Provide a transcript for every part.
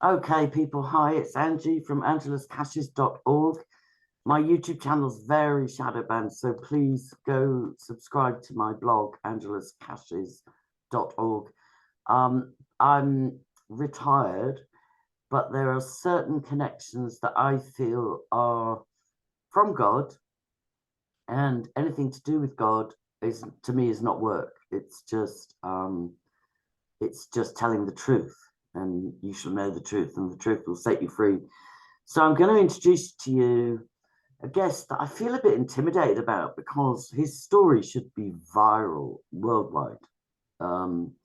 Okay, people, hi, it's Angie from angeluscaches.org. My YouTube channel's very shadow banned, so please go subscribe to my blog, angeluscaches.org. I'm retired, but there are certain connections that I feel are from God, and anything to do with God is, to me, is not work. It's just telling the truth, and you shall know the truth, and the truth will set you free. So I'm going to introduce to you a guest that I feel a bit intimidated about because his story should be viral worldwide. And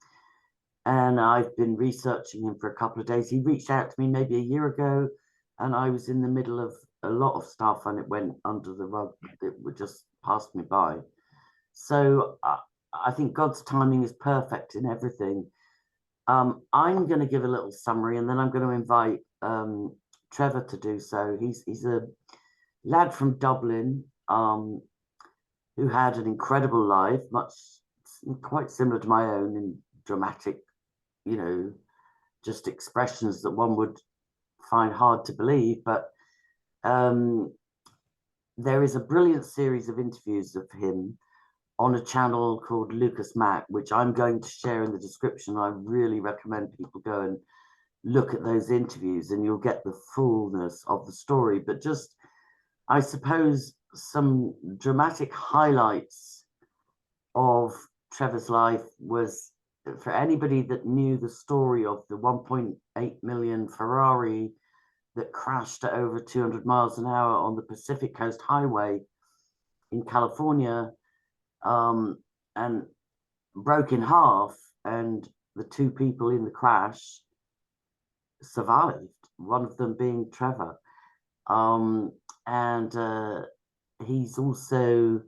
I've been researching him for a couple of days. He reached out to me maybe a year ago, and I was in the middle of a lot of stuff, and it went under the rug. It would just pass me by. So I think God's timing is perfect in everything. I'm going to give a little summary, and then I'm going to invite Trevor to do so. He's a lad from Dublin who had an incredible life, quite similar to my own, in dramatic, just expressions that one would find hard to believe. But there is a brilliant series of interviews of him on a channel called Mack, which I'm going to share in the description. I really recommend people go and look at those interviews, and you'll get the fullness of the story. But just, I suppose, some dramatic highlights of Trevor's life was, for anybody that knew the story of the 1.8 million Ferrari that crashed at over 200 miles an hour on the Pacific Coast Highway in California, and broke in half, and the two people in the crash survived, one of them being Trevor. And he's also,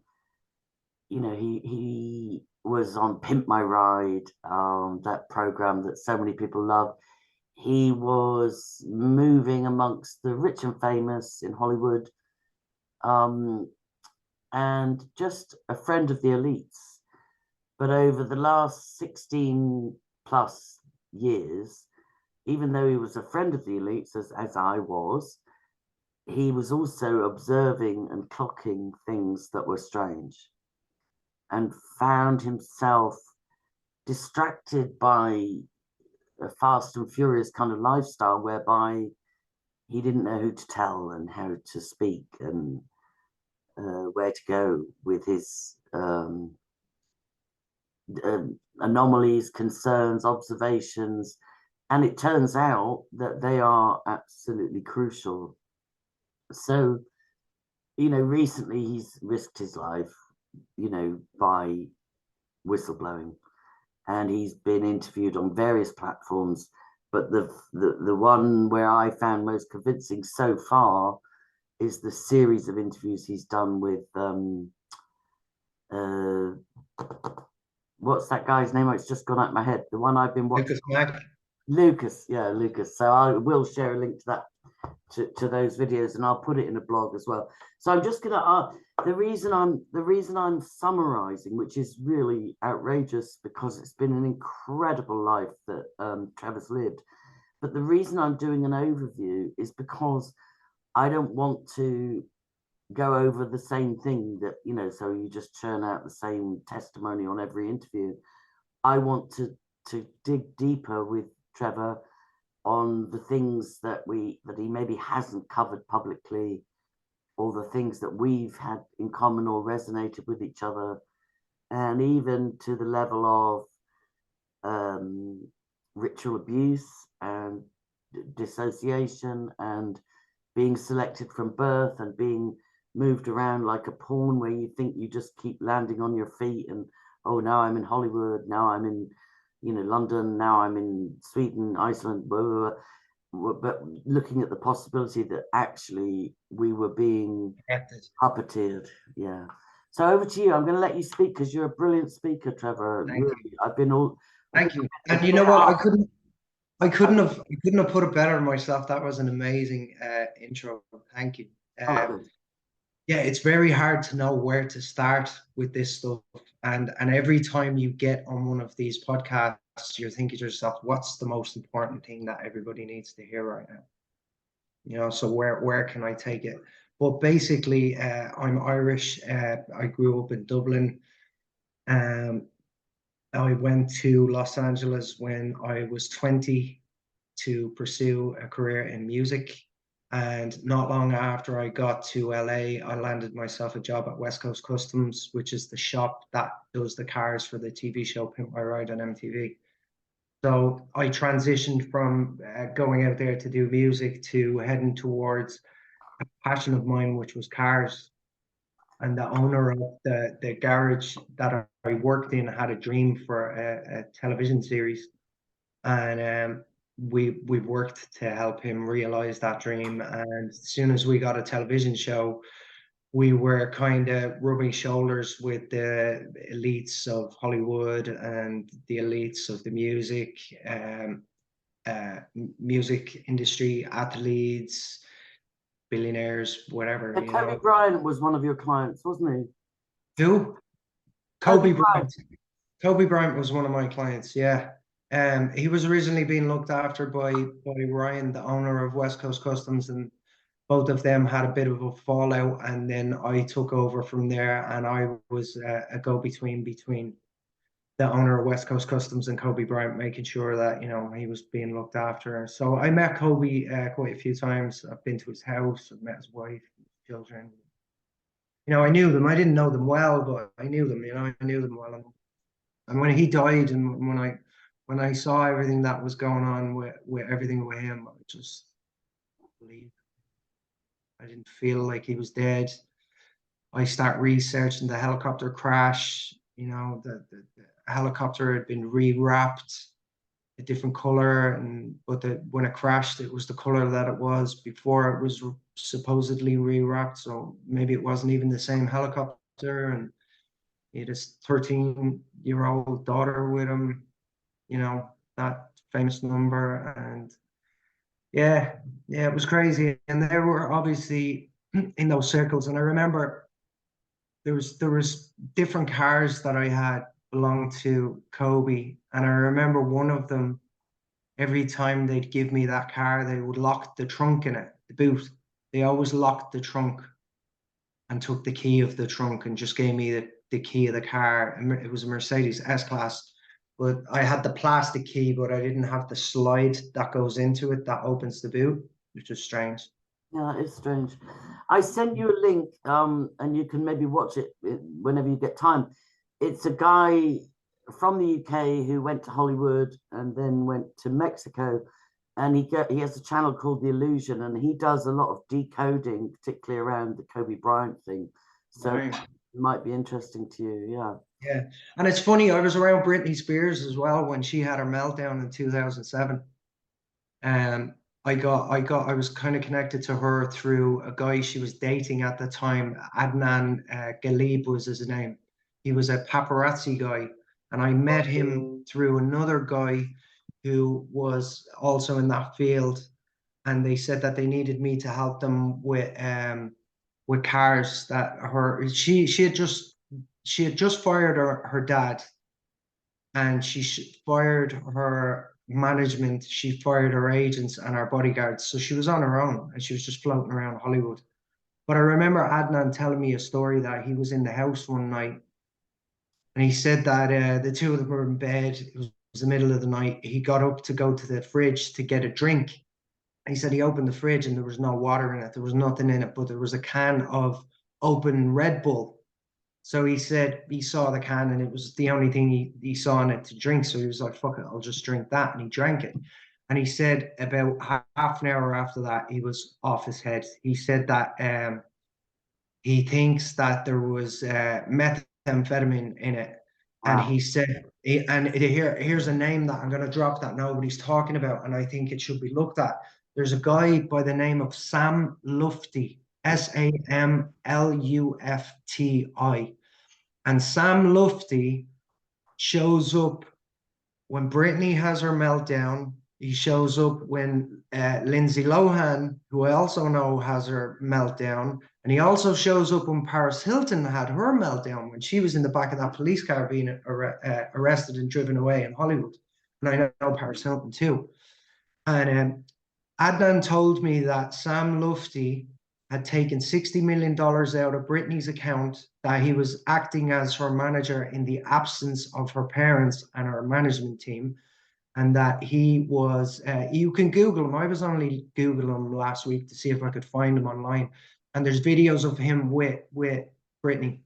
he was on Pimp My Ride, that program that so many people love. He was moving amongst the rich and famous in Hollywood, and just a friend of the elites. But over the last 16 plus years, even though he was a friend of the elites, as I was, he was also observing and clocking things that were strange, and found himself distracted by a fast and furious kind of lifestyle whereby he didn't know who to tell and how to speak and where to go with his anomalies, concerns, observations. And it turns out that they are absolutely crucial. So, recently he's risked his life, by whistleblowing, and he's been interviewed on various platforms. But the one where I found most convincing so far is the series of interviews he's done with what's that guy's name? It's just gone out of my head. The one I've been watching. Mack. Lucas. So I will share a link to that, to those videos, and I'll put it in a blog as well. So I'm just gonna the reason I'm summarizing, which is really outrageous because it's been an incredible life that Trevor's lived, but the reason I'm doing an overview is because I don't want to go over the same thing that, so you just churn out the same testimony on every interview. I want to dig deeper with Trevor on the things that he maybe hasn't covered publicly, or the things that we've had in common or resonated with each other, and even to the level of ritual abuse and dissociation and being selected from birth and being moved around like a pawn, where you think you just keep landing on your feet, and oh, now I'm in Hollywood, now I'm in London, now I'm in Sweden, Iceland, blah, blah, blah. But looking at the possibility that actually we were being puppeteered. Yeah. So over to you. I'm going to let you speak because you're a brilliant speaker, Trevor. Thank really, you. Thank you. And you know what? I couldn't have put it better myself. That was an amazing intro. Thank you. Yeah, it's very hard to know where to start with this stuff. And every time you get on one of these podcasts, you're thinking to yourself, what's the most important thing that everybody needs to hear right now? You know, so where can I take it? But basically, I'm Irish. I grew up in Dublin. I went to Los Angeles when I was 20 to pursue a career in music. And not long after I got to LA, I landed myself a job at West Coast Customs, which is the shop that does the cars for the TV show Pimp My Ride on MTV. So I transitioned from going out there to do music to heading towards a passion of mine, which was cars. And the owner of the garage that I worked in had a dream for a television series. And we've worked to help him realize that dream. And as soon as we got a television show, we were kind of rubbing shoulders with the elites of Hollywood and the elites of the music industry, athletes, billionaires, whatever. But Kobe Bryant was one of your clients, wasn't he? Who? Kobe Bryant. Kobe Bryant was one of my clients, yeah. He was originally being looked after by Ryan, the owner of West Coast Customs, and both of them had a bit of a fallout, and then I took over from there, and I was a go-between between the owner of West Coast Customs and Kobe Bryant, making sure that, you know, he was being looked after. So I met Kobe quite a few times. I've been to his house, I've met his wife, his children. You know, I knew them. I didn't know them well, but I knew them, you know, I knew them well. And when he died, and when I saw everything that was going on with everything with him, I just believed. I didn't feel like he was dead. I start researching the helicopter crash. You know, the helicopter had been rewrapped a different color, but when it crashed, it was the color that it was before it was supposedly rewrapped. So maybe it wasn't even the same helicopter, and he had his 13-year-old daughter with him. You know, that famous number. And yeah, it was crazy. And there were obviously in those circles, and I remember there was different cars that I had belonged to Kobe, and I remember one of them, every time they'd give me that car, they would lock the trunk in it, the boot. They always locked the trunk and took the key of the trunk and just gave me the key of the car. And it was a Mercedes S-Class, but I had the plastic key, but I didn't have the slide that goes into it that opens the boot, which is strange. Yeah, it's strange. I sent you a link, and you can maybe watch it whenever you get time. It's a guy from the UK who went to Hollywood and then went to Mexico, and he has a channel called The Illusion, and he does a lot of decoding, particularly around the Kobe Bryant thing. So right. It might be interesting to you, yeah. Yeah, and it's funny, I was around Britney Spears as well when she had her meltdown in 2007. I was kind of connected to her through a guy she was dating at the time. Adnan Galib was his name. He was a paparazzi guy, and I met him through another guy who was also in that field, and they said that they needed me to help them with cars that she had just fired her dad, and she fired her management, she fired her agents and her bodyguards. So she was on her own, and she was just floating around Hollywood. But I remember Adnan telling me a story that he was in the house one night, and he said that the two of them were in bed. It was the middle of the night. He got up to go to the fridge to get a drink. He said he opened the fridge and there was no water in it. There was nothing in it, but there was a can of open Red Bull. So he said he saw the can and it was the only thing he saw in it to drink. So he was like, fuck it, I'll just drink that. And he drank it. And he said about half an hour after that, he was off his head. He said that he thinks that there was methamphetamine in it. Wow. And he said, here's a name that I'm going to drop that nobody's talking about, and I think it should be looked at. There's a guy by the name of Sam Lufty, SAMLUFTI. And Sam Lufty shows up when Britney has her meltdown. He shows up when Lindsay Lohan, who I also know has her meltdown. And he also shows up when Paris Hilton had her meltdown when she was in the back of that police car being arrested and driven away in Hollywood. and I know Paris Hilton too. And Adnan told me that Sam Lufty had taken $60 million out of Britney's account, that he was acting as her manager in the absence of her parents and her management team, and that he was, you can Google him. I was only Googling him last week to see if I could find him online. And there's videos of him with Britney.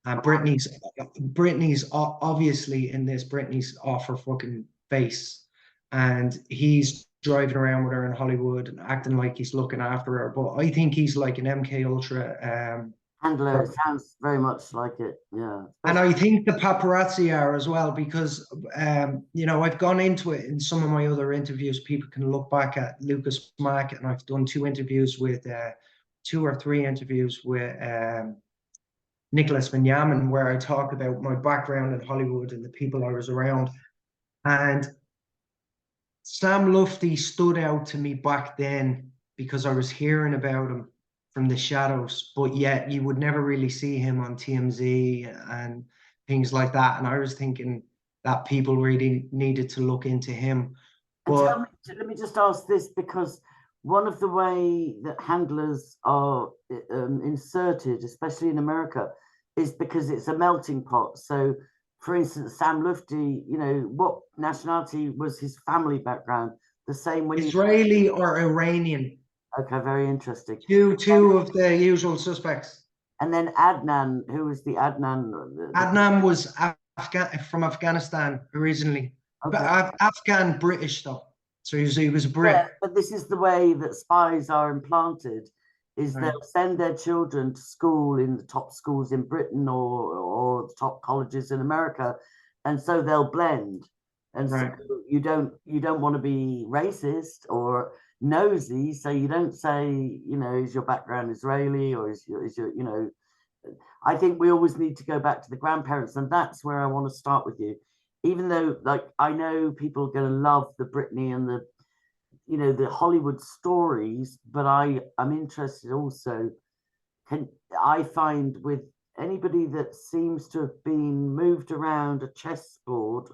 Britney's obviously in this. Britney's off her fucking face. And he's driving around with her in Hollywood and acting like he's looking after her. But I think he's like an MKUltra handler. It sounds very much like it. Yeah. and I think the paparazzi are as well, because you know, I've gone into it in some of my other interviews. People can look back at Lucas Mack, and I've done two or three interviews with Nicholas Benjamin, where I talk about my background in Hollywood and the people I was around. And Sam Lufty stood out to me back then because I was hearing about him from the shadows, but yet you would never really see him on TMZ and things like that. And I was thinking that people really needed to look into him. But let me just ask this, because one of the way that handlers are inserted, especially in America, is because it's a melting pot. So, for instance, Sam Lufty, you know, what nationality was his family background? The same when Israeli or Iranian. Okay, very interesting. Two of the usual suspects. And then Adnan, who was the Adnan? Adnan was from Afghanistan originally. Okay. Afghan British though. So he was a Brit. Yeah, but this is the way that spies are implanted, is right. They'll send their children to school in the top schools in Britain or the top colleges in America, and so they'll blend. And right. So you don't want to be racist or nosy, so you don't say, you know, is your background Israeli or is your you know, I think we always need to go back to the grandparents, and that's where I want to start with you. Even though, like, I know people are going to love the Britney and the, you know, the Hollywood stories, but I'm interested also. I find with anybody that seems to have been moved around a chessboard,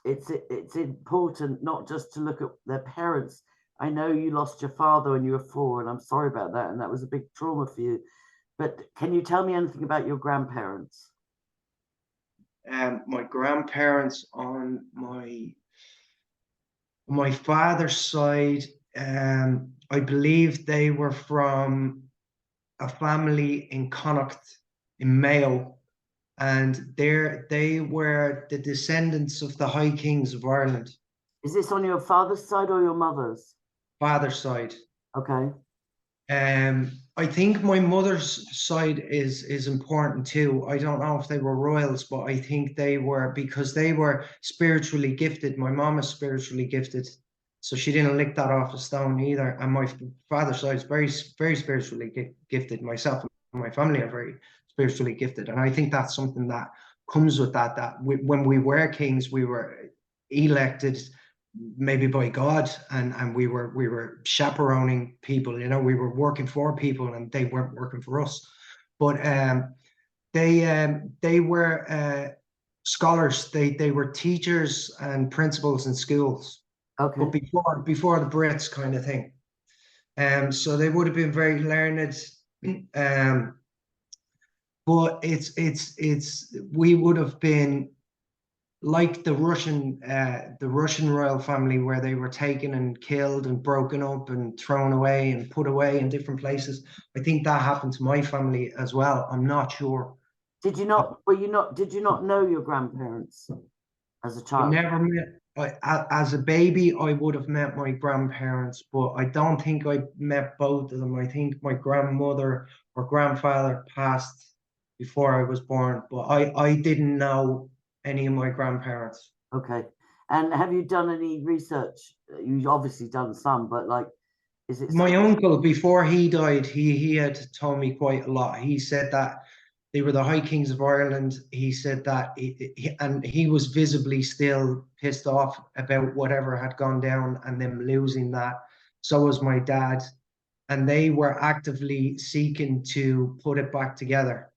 it's important not just to look at their parents. I know you lost your father when you were 4, and I'm sorry about that, and that was a big trauma for you. But can you tell me anything about your grandparents? My grandparents on my father's side, I believe they were from a family in Connacht in Mayo, and they were the descendants of the High Kings of Ireland. Is this on your father's side or your mother's? Father's side. Okay. I think my mother's side is important too. I don't know if they were royals, but I think they were, because they were spiritually gifted. My mom is spiritually gifted, so she didn't lick that off a stone either. And my father's side is very, very spiritually gifted. Myself and my family are very spiritually gifted, and I think that's something that comes with that. When we were kings, we were elected maybe by God, and we were chaperoning people, you know, we were working for people and they weren't working for us. But they were scholars, they were teachers and principals in schools. Okay. But before the Brits kind of thing. So they would have been very learned. But we would have been like the Russian royal family, where they were taken and killed and broken up and thrown away and put away in different places. I think that happened to my family as well. I'm not sure. Did you not know your grandparents as a child? I never met. As a baby, I would have met my grandparents, but I don't think I met both of them. I think my grandmother or grandfather passed before I was born, but I didn't know any of my grandparents. Okay. And have you done any research? You've obviously done some, but like, is it my uncle, before he died, he had told me quite a lot. He said that they were the High Kings of Ireland. He said that he was visibly still pissed off about whatever had gone down and them losing that. So was my dad, and they were actively seeking to put it back together.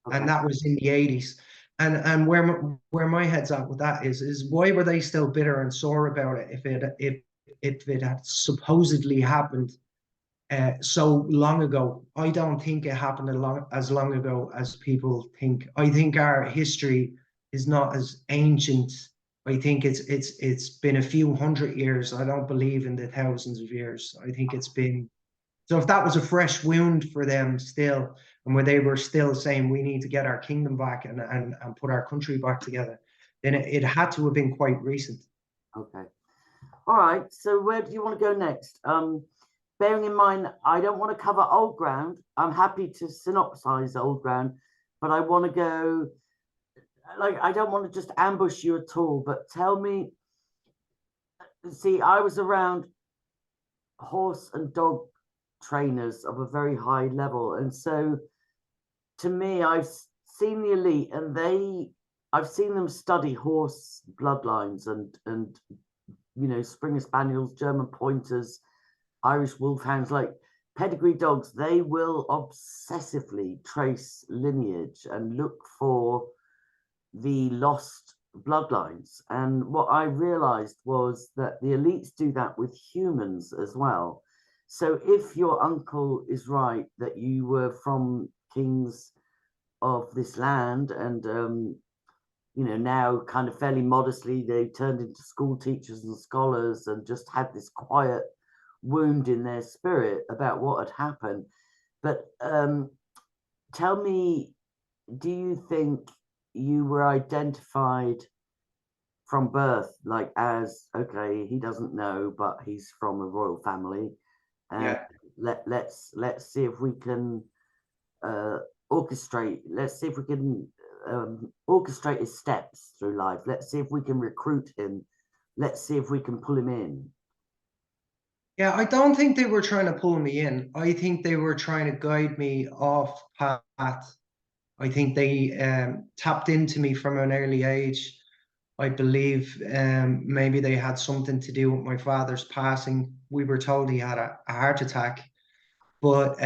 Okay. And that was in the 80s. And where my head's at with that is why were they still bitter and sore about it if it had supposedly happened so long ago? I don't think it happened as long ago as people think. I think our history is not as ancient. I think it's been a few hundred years. I don't believe in the thousands of years. I think it's been, so if that was a fresh wound for them still, and where they were still saying we need to get our kingdom back and put our country back together, then it had to have been quite recent. Okay. All right. So where do you want to go next? Bearing in mind, I don't want to cover old ground. I'm happy to synopsize old ground, but I want to go, like, I don't want to just ambush you at all, but tell me, see, I was around horse and dog trainers of a very high level. And so to me, I've seen the elite and I've seen them study horse bloodlines and you know, Springer Spaniels, German Pointers, Irish Wolfhounds, like pedigree dogs. They will obsessively trace lineage and look for the lost bloodlines. And what I realized was that the elites do that with humans as well. So if your uncle is right, that you were from kings of this land and you know, now kind of fairly modestly they turned into school teachers and scholars and just had this quiet wound in their spirit about what had happened. But tell me, do you think you were identified from birth, like as, okay, he doesn't know, but he's from a royal family, and let's see if we can orchestrate. Let's see if we can orchestrate his steps through life. Let's see if we can recruit him. Let's see if we can pull him in. Yeah, I don't think they were trying to pull me in. I think they were trying to guide me off path. I think they tapped into me from an early age. I believe maybe they had something to do with my father's passing. We were told he had a heart attack, but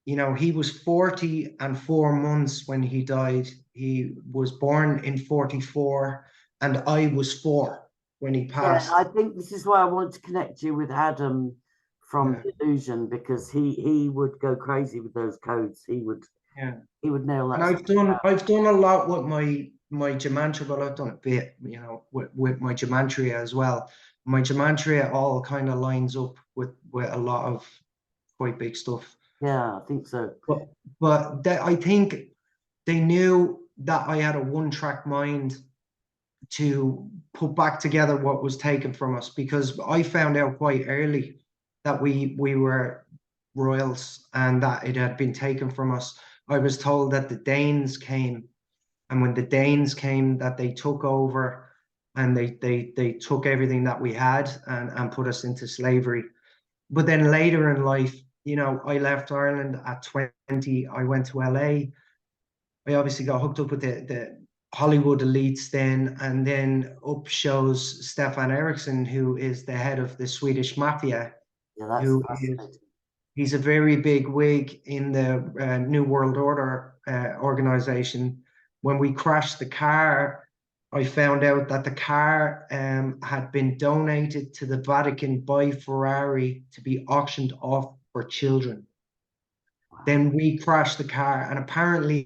you know, he was 40 and 4 months when he died. He was born in 44 and I was 4 when he passed. Yeah, I think this is why I wanted to connect you with Adam from Delusion, because he would go crazy with those codes. He would nail that. And I've done a lot with my gematria, but I've done a bit, you know, with my gematria as well. My gematria all kind of lines up with a lot of quite big stuff. Yeah, I think so. But I think they knew that I had a one-track mind to put back together what was taken from us, because I found out quite early that we were royals and that it had been taken from us. I was told that the Danes came, and when the Danes came, that they took over and they took everything that we had and put us into slavery. But then later in life, you know, I left Ireland at 20. I went to LA. I obviously got hooked up with the Hollywood elites then, and then up shows Stefan Eriksson, who is the head of the Swedish mafia. Yeah, that's fascinating. He's a very big wig in the New World Order organization. When we crashed the car, I found out that the car had been donated to the Vatican by Ferrari to be auctioned off for children. Wow. Then we crashed the car, and apparently